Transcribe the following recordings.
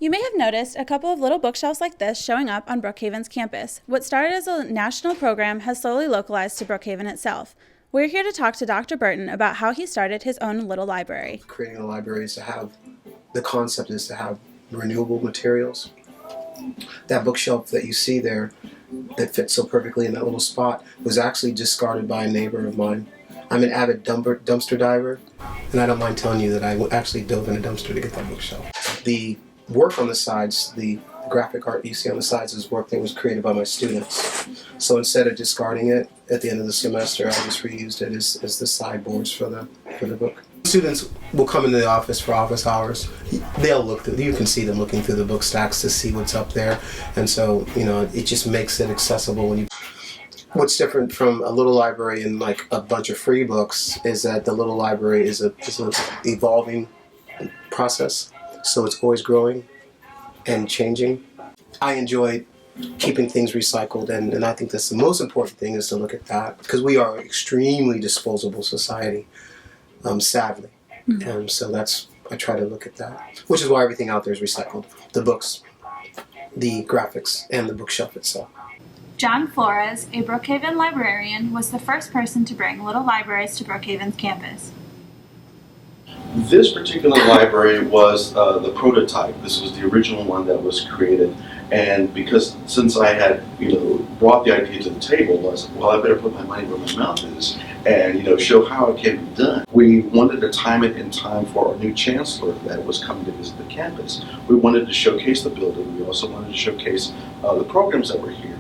You may have noticed a couple of little bookshelves like this showing up on Brookhaven's campus. What started as a national program has slowly localized to Brookhaven itself. We're here to talk to Dr. Burton about how he started his own little library. Creating a library is to have, the concept is to have renewable materials. That bookshelf that you see there that fits so perfectly in that little spot was actually discarded by a neighbor of mine. I'm an avid dumpster diver, and I don't mind telling you that I actually dove in a dumpster to get that bookshelf. The work on the sides, the graphic art you see on the sides is work that was created by my students. So instead of discarding it at the end of the semester, I just reused it as the sideboards for the book. Students will come into the office for office hours. They'll look through, you can see them looking through the book stacks to see what's up there. And so, it just makes it accessible when you. What's different from a little library and like a bunch of free books is that the little library is an evolving process. So it's always growing and changing. I enjoy keeping things recycled, and I think that's the most important thing is to look at that, because we are an extremely disposable society, sadly. Mm-hmm. And so I try to look at that, which is why everything out there is recycled. The books, the graphics, and the bookshelf itself. John Flores, a Brookhaven librarian, was the first person to bring little libraries to Brookhaven's campus. This particular library was the prototype. This was the original one that was created, and since I had brought the idea to the table, I said, well, I better put my money where my mouth is and show how it can be done. We wanted to time it in time for our new chancellor that was coming to visit the campus. We wanted to showcase the building. We also wanted to showcase the programs that were here.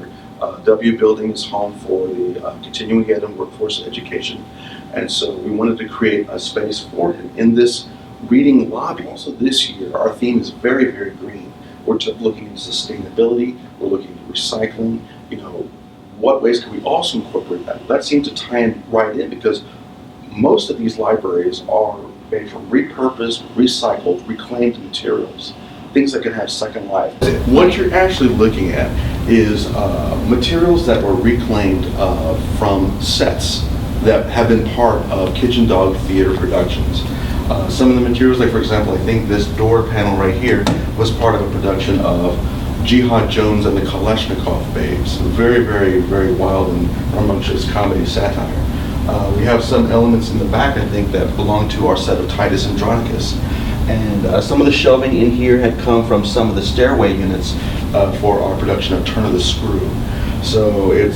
W Building is home for the continuing ed and workforce education. And so we wanted to create a space for him in this reading lobby. Also this year, our theme is very, very green. We're looking into sustainability, we're looking at recycling, what ways can we also incorporate that? That seems to tie in right in, because most of these libraries are made from repurposed, recycled, reclaimed materials. Things that can have second life. What you're actually looking at is materials that were reclaimed from sets that have been part of Kitchen Dog Theater productions. Some of the materials, like for example, I think this door panel right here was part of a production of Jihad Jones and the Kalashnikov Babes. Very, very, very wild and rambunctious comedy satire. We have some elements in the back, I think, that belong to our set of Titus Andronicus. And some of the shelving in here had come from some of the stairway units for our production of Turn of the Screw. So it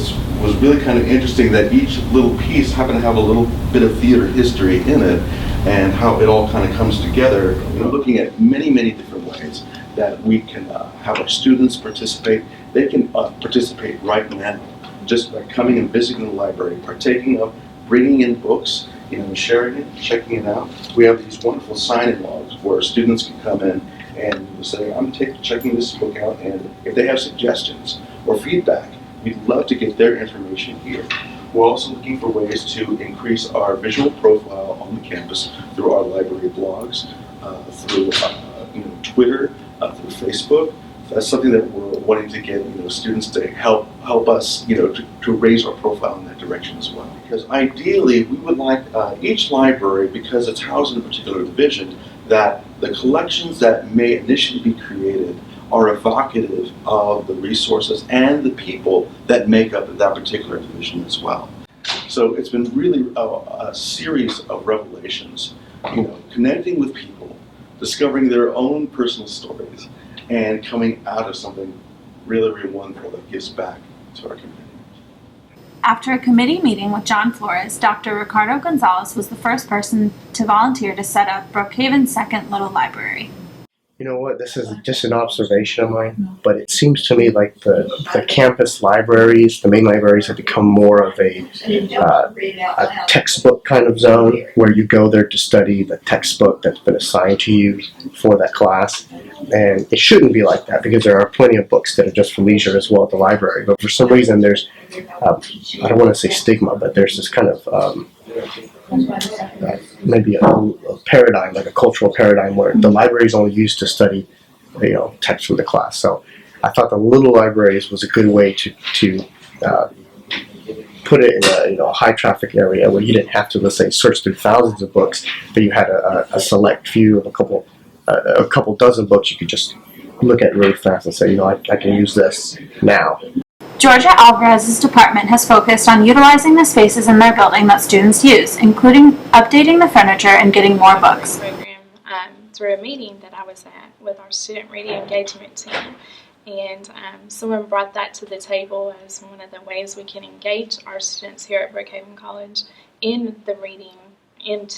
was really kind of interesting that each little piece happened to have a little bit of theater history in it, and how it all kind of comes together. Looking at many, many different ways that we can have our students participate. They can participate right now, just by coming and visiting the library, partaking of, bringing in books, sharing it, checking it out. We have these wonderful sign-in logs where students can come in and say, I'm checking this book out, and if they have suggestions or feedback, we'd love to get their information here. We're also looking for ways to increase our visual profile on the campus through our library blogs, through Twitter, through Facebook. That's something that we're wanting to get students to help us to raise our profile in that direction as well. Because ideally we would like each library, because it's housed in a particular division, that the collections that may initially be created are evocative of the resources and the people that make up that particular division as well. So it's been really a series of revelations, connecting with people, discovering their own personal stories, and coming out of something really, really wonderful that gives back to our community. After a committee meeting with John Flores, Dr. Ricardo Gonzalez was the first person to volunteer to set up Brookhaven's second little library. You know what, this is just an observation of mine, but it seems to me like the campus libraries, the main libraries, have become more of a textbook kind of zone, where you go there to study the textbook that's been assigned to you for that class. And it shouldn't be like that, because there are plenty of books that are just for leisure as well at the library. But for some reason there's, I don't want to say stigma, but there's this kind of maybe a paradigm, like a cultural paradigm, where the library is only used to study, text from the class. So I thought the little libraries was a good way to put it in a high traffic area where you didn't have to, let's say, search through thousands of books, but you had a select few of a couple dozen books you could just look at really fast and say, I can use this now. Georgia Alvarez's department has focused on utilizing the spaces in their building that students use, including updating the furniture and getting more books. Program through a meeting that I was at with our student reading engagement team, and someone brought that to the table as one of the ways we can engage our students here at Brookhaven College into reading and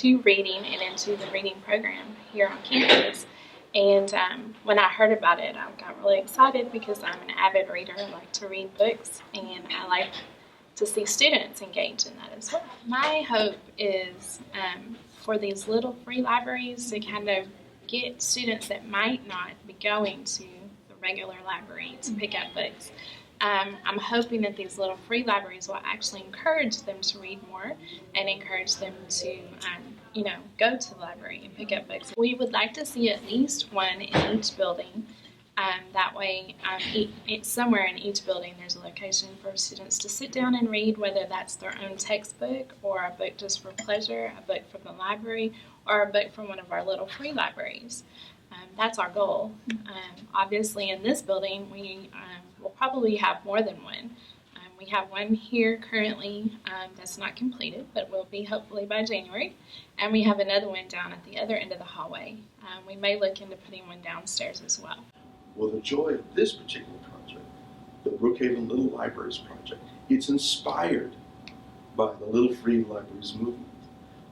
into the reading program here on campus. And when I heard about it, I got really excited because I'm an avid reader. I like to read books, and I like to see students engage in that as well. My hope is for these little free libraries to kind of get students that might not be going to the regular library to pick up books. I'm hoping that these little free libraries will actually encourage them to read more and encourage them to go to the library and pick up books. We would like to see at least one in each building. That way, somewhere in each building there's a location for students to sit down and read, whether that's their own textbook or a book just for pleasure, a book from the library, or a book from one of our little free libraries. That's our goal. Obviously, in this building, we will probably have more than one. We have one here currently that's not completed, but will be hopefully by January. And we have another one down at the other end of the hallway. We may look into putting one downstairs as well. Well, the joy of this particular project, the Brookhaven Little Libraries Project, it's inspired by the Little Free Libraries movement.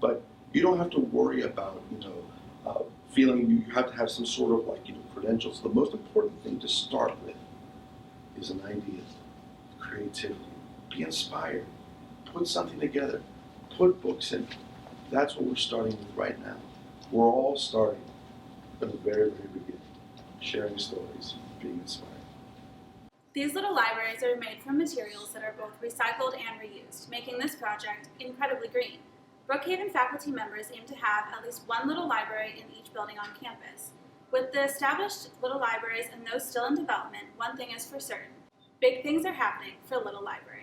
But you don't have to worry about, feeling you have to have some sort of credentials. The most important thing to start with is an idea, creativity. Be inspired. Put something together. Put books in. That's what we're starting with right now. We're all starting from the very, very beginning, sharing stories, being inspired. These little libraries are made from materials that are both recycled and reused, making this project incredibly green. Brookhaven faculty members aim to have at least one little library in each building on campus. With the established little libraries and those still in development, one thing is for certain: big things are happening for Little Library.